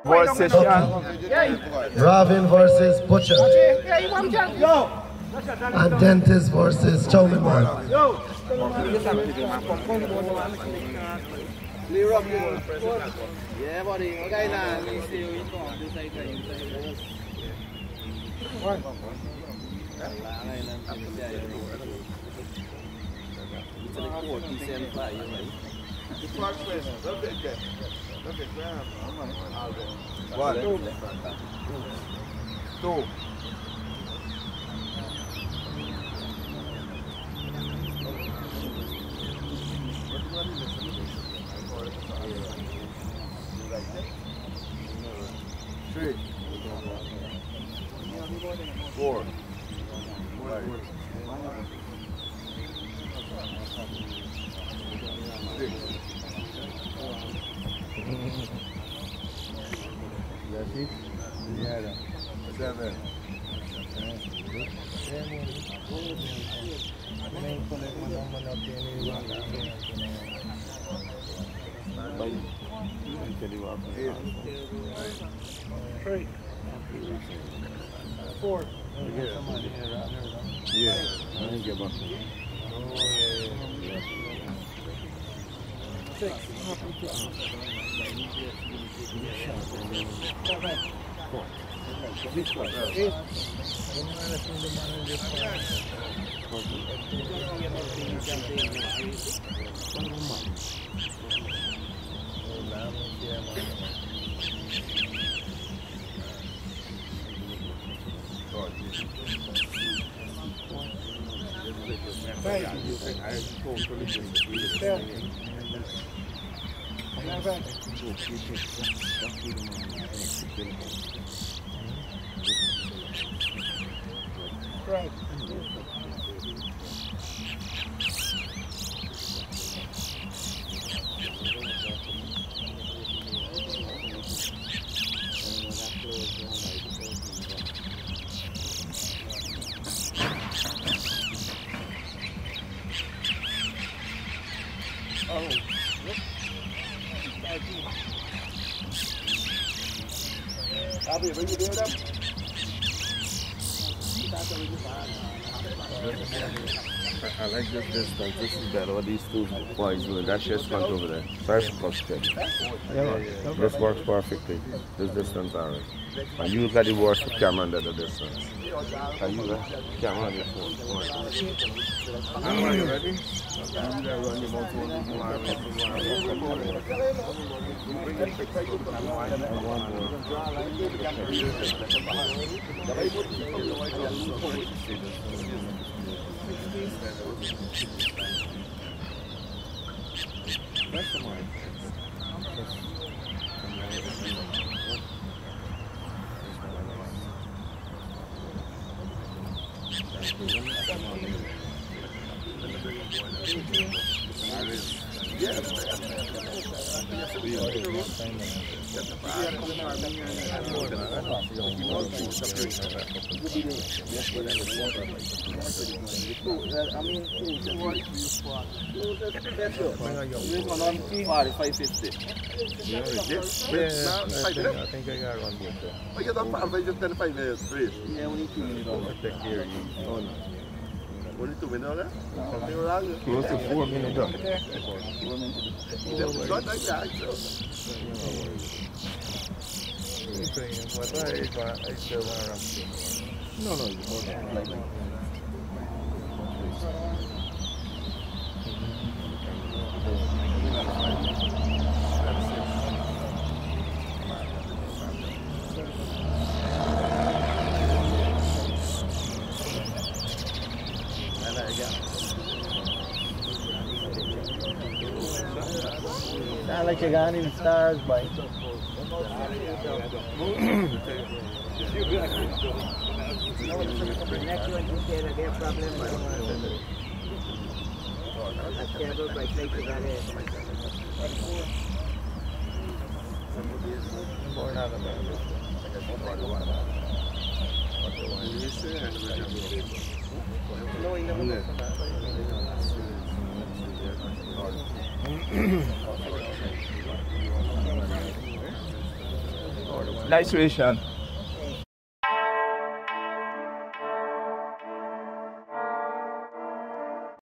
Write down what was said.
versus Robin versus Butcher. And Dentist versus Chowman Man. Yeah, buddy. Okay, now. One, two. Three, four, five, six, seven, Three, four. Yeah, I didn't get back. Six. Eight. Right. Abby, what are you doing up? I like this distance. This is better. What these two boys doing? That's your stunt over there. First first step. This works perfectly. This distance, alright. And you look at the worst camera under the distance. And you look at the camera on your phone. Are you ready? I think I got one more. Oh, you don't have just 25 minutes, please. Yeah, we need 2 minutes. Take care of you. Oh, no. Only 2 minutes, close to 4 minutes. No, no, you Sound like you're gone in stars, boy. Next one, you say that they have problem, but I can't go by places on it. Nice ration.